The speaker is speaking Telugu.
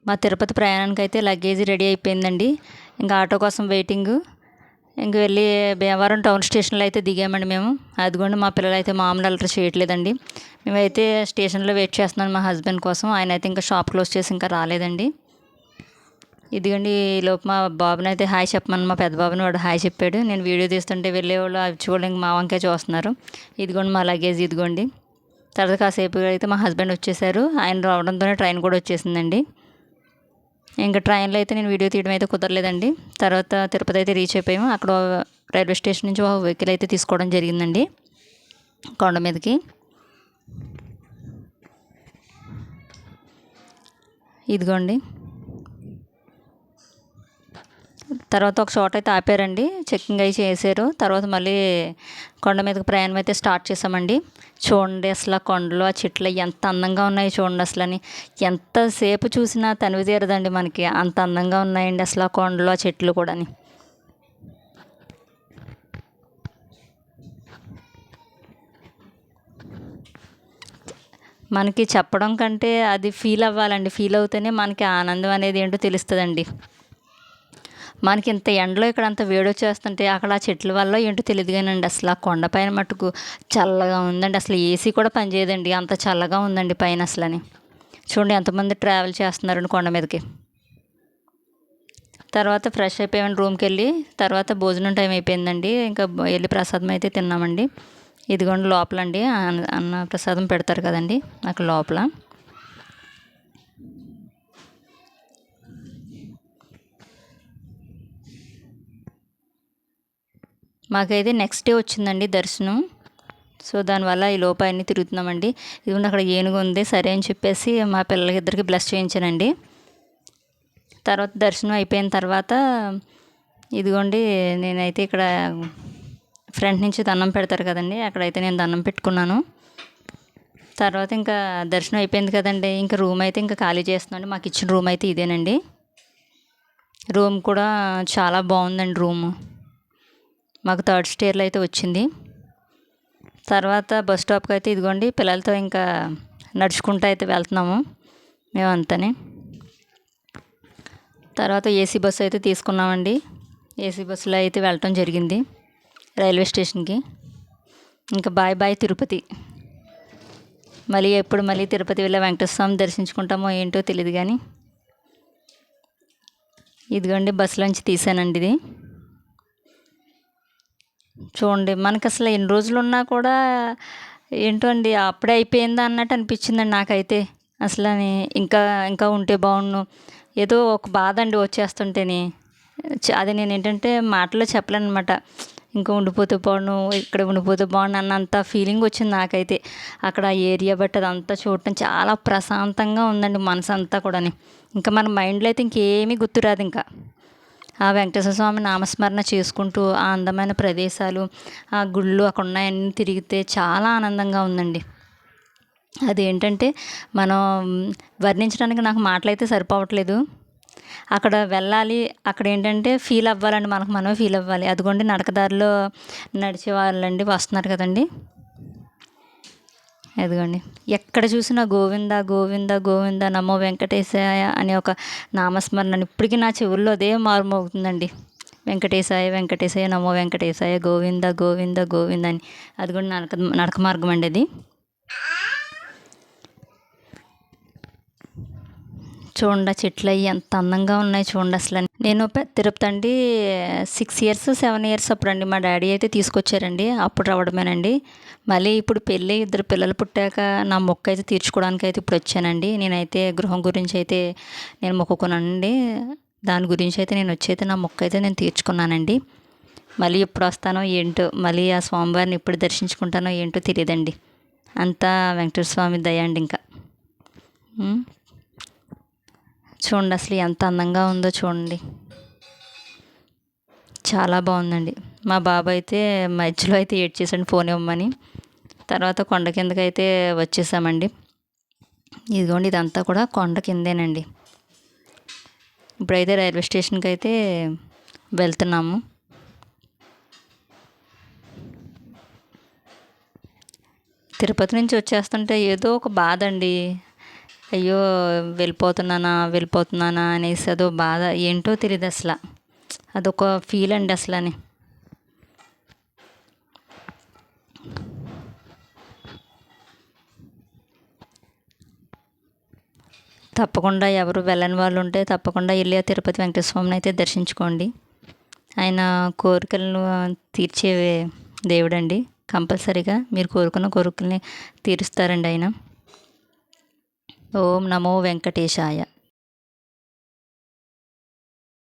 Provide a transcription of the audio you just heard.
మా తిరుపతి ప్రయాణానికి అయితే లగేజ్ రెడీ అయిపోయిందండి. ఇంకా ఆటో కోసం వెయిటింగ్. ఇంక వెళ్ళి భీమవరం టౌన్ స్టేషన్లో అయితే దిగామండి మేము. అదిగోండి మా పిల్లలు అయితే మామూలు అల్లరి చేయట్లేదండి. మేమైతే స్టేషన్లో వెయిట్ చేస్తున్నాను మా హస్బెండ్ కోసం. ఆయన అయితే ఇంకా షాప్ క్లోజ్ చేసి ఇంకా రాలేదండి. ఇదిగోండి ఈలోపు మా బాబుని అయితే హాయ్ చెప్పమని మా పెద్ద బాబుని వాడు హాయ్ చెప్పాడు. నేను వీడియో తీస్తుంటే వెళ్ళేవాళ్ళు అవి చూడలేక మా వంకే చూస్తున్నారు. ఇదిగోండి మా లగేజ్ ఇదిగోండి. తర్వాత కాసేపు అయితే మా హస్బెండ్ వచ్చేసారు. ఆయన రావడంతోనే ట్రైన్ కూడా వచ్చేసిందండి. ఇంకా ట్రైన్లో అయితే నేను వీడియో తీయడం అయితే కుదరలేదండి. తర్వాత తిరుపతి అయితే రీచ్ అయిపోయాము. అక్కడ రైల్వే స్టేషన్ నుంచి ఒక వెహికల్ అయితే తీసుకోవడం జరిగిందండి కొండ మీదకి. ఇదిగోండి. తర్వాత ఒక చోట అయితే ఆపారండి, చెక్కింగ్ అయి చేశారు. తర్వాత మళ్ళీ కొండ మీదకి ప్రయాణం అయితే స్టార్ట్ చేసామండి. చూడండి అసలు ఆ కొండలు ఆ చెట్లు ఎంత అందంగా ఉన్నాయి చూడండి. అసలని ఎంతసేపు చూసినా తనివి తీరదండి మనకి, అంత అందంగా ఉన్నాయండి అసలు ఆ కొండలు ఆ చెట్లు కూడాని. మనకి చెప్పడం కంటే అది ఫీల్ అవ్వాలండి. ఫీల్ అవుతేనే మనకి ఆనందం అనేది ఏంటో తెలుస్తుందండి. మనకి ఇంత ఎండలో ఇక్కడ అంత వేడొచ్చేస్తుంటే అక్కడ ఆ చెట్ల వల్ల ఏంటో తెలియదు కానండి, అసలు ఆ కొండపైన మట్టుకు చల్లగా ఉందండి. అసలు ఏసీ కూడా పనిచేయదండి, అంత చల్లగా ఉందండి పైన అసలని. చూడండి ఎంతమంది ట్రావెల్ చేస్తున్నారండి కొండ మీదకి. తర్వాత ఫ్రెష్ అయిపోయామండి రూమ్కి వెళ్ళి. తర్వాత భోజనం టైం అయిపోయిందండి. ఇంకా వెళ్ళి ప్రసాదం అయితే తిన్నామండి. ఇదిగోండి లోపలండి అన్న ప్రసాదం పెడతారు కదండి అక్కడ లోపల. మాకైతే నెక్స్ట్ డే వచ్చిందండి దర్శనం. సో దానివల్ల ఈ లోపు అన్నీ తిరుగుతున్నామండి. ఇదిగోండి అక్కడ ఏనుగు ఉంది, సరే అని చెప్పేసి మా పిల్లలకి ఇద్దరికి బ్లెస్ చేయించానండి. తర్వాత దర్శనం అయిపోయిన తర్వాత ఇదిగోండి నేనైతే ఇక్కడ ఫ్రంట్ నుంచి దండం పెడతారు కదండి, అక్కడైతే నేను దండం పెట్టుకున్నాను. తర్వాత ఇంకా దర్శనం అయిపోయింది కదండి, ఇంకా రూమ్ అయితే ఇంకా ఖాళీ చేస్తున్నాండి. మాకు ఇచ్చిన రూమ్ అయితే ఇదేనండి. రూమ్ కూడా చాలా బాగుందండి రూము. మాకు థర్డ్ స్టేర్లో అయితే వచ్చింది. తర్వాత బస్ స్టాప్కి అయితే ఇదిగోండి పిల్లలతో ఇంకా నడుచుకుంటూ అయితే వెళ్తున్నాము మేమంతానే. తర్వాత ఏసీ బస్సు అయితే తీసుకున్నామండి. ఏసీ బస్సులో అయితే వెళ్ళటం జరిగింది రైల్వే స్టేషన్కి. ఇంకా బాయ్ బాయ్ తిరుపతి. మళ్ళీ ఎప్పుడు మళ్ళీ తిరుపతి వెళ్ళి వెంకటేశ్వర స్వామి దర్శించుకుంటామో ఏంటో తెలియదు కానీ. ఇదిగోండి బస్సులోంచి తీసానండి ఇది. చూడండి మనకు అసలు ఎన్ని రోజులు ఉన్నా కూడా ఏంటో అండి అప్పుడే అయిపోయిందా అన్నట్టు అనిపించిందండి నాకైతే. అసలు ఇంకా ఇంకా ఉంటే బాగుండు, ఏదో ఒక బాధ అండి వచ్చేస్తుంటేనే. అది నేను ఏంటంటే మాటలో చెప్పలేను అనమాట. ఇంకా ఉండిపోతే బాగుండు, ఇక్కడ ఉండిపోతే బాగుండు అన్నంత ఫీలింగ్ వచ్చింది నాకైతే. అక్కడ ఏరియా బట్టి అదంతా చూడటం చాలా ప్రశాంతంగా ఉందండి మనసు అంతా కూడాని. ఇంకా మన మైండ్లో అయితే ఇంకేమీ గుర్తురాదు. ఇంకా ఆ వెంకటేశ్వర స్వామి నామస్మరణ చేసుకుంటూ ఆ అందమైన ప్రదేశాలు ఆ గుళ్ళు అక్కడ ఉన్నాయన్నీ తిరిగితే చాలా ఆనందంగా ఉందండి. అదేంటంటే మనం వర్ణించడానికి నాకు మాటలైతే సరిపోవట్లేదు. అక్కడ వెళ్ళాలి, అక్కడ ఏంటంటే ఫీల్ అవ్వాలండి, మనకు మనమే ఫీల్ అవ్వాలి. అదిగోండి నడకదారిలో నడిచే వాళ్ళండి వస్తున్నారు కదండి. అదిగోండి ఎక్కడ చూసినా గోవింద గోవింద గోవింద నమో వెంకటేశాయ అనే ఒక నామస్మరణ ఇప్పటికీ నా చెవుల్లో అదే మారుమోగుతుందండి. వెంకటేశాయ వెంకటేశాయ నమో వెంకటేశాయ గోవింద గోవింద గోవింద అని. అది కూడా నడక మార్గం అండి అది. చూడండి చెట్లు అవి ఎంత అందంగా ఉన్నాయి చూడండి అసలు. నేను పెద్ద తిరుపతి అండి 6 ఇయర్స్ 7 ఇయర్స్ అప్పుడు అండి మా డాడీ అయితే తీసుకొచ్చారండి, అప్పుడు రావడమేనండి. మళ్ళీ ఇప్పుడు పెళ్ళి 2 పిల్లలు పుట్టాక నా మొక్క అయితే తీర్చుకోవడానికి అయితే ఇప్పుడు వచ్చానండి. నేనైతే గృహం గురించి అయితే నేను మొక్కుకున్నానండి. దాని గురించి అయితే నేను వచ్చి అయితే నా మొక్క అయితే నేను తీర్చుకున్నానండి. మళ్ళీ ఎప్పుడు వస్తానో ఏంటో, మళ్ళీ ఆ స్వామివారిని ఎప్పుడు దర్శించుకుంటానో ఏంటో తెలియదండి. అంతా వెంకటేశ్వర స్వామి దయ అండి. ఇంకా చూడండి అసలు ఎంత అందంగా ఉందో చూడండి, చాలా బాగుందండి. మా బాబు అయితే మధ్యలో అయితే ఏడ్చేసాడు ఫోన్ ఇవ్వమని. తర్వాత కొండ కిందకి అయితే వచ్చేసామండి. ఇదిగోండి ఇదంతా కూడా కొండ కిందేనండి. ఇప్పుడైతే రైల్వే స్టేషన్కి అయితే వెళ్తున్నాము. తిరుపతి నుంచి వచ్చేస్తుంటే ఏదో ఒక బాధ అండి. అయ్యో వెళ్ళిపోతున్నానా అనేసి అదో బాధ ఏంటో తెలియదు అసలు. అదొక ఫీల్ అండి అసలని. తప్పకుండా ఎవరు వెళ్ళని వాళ్ళు ఉంటే తప్పకుండా వెళ్ళి ఆ తిరుపతి వెంకటేశ్వర స్వామిని అయితే దర్శించుకోండి. ఆయన కోరికలను తీర్చే దేవుడండి. కంపల్సరీగా మీరు కోరుకున్న కోరికల్ని తీరుస్తారండి ఆయన. ఓం నమో వెంకటేశాయ.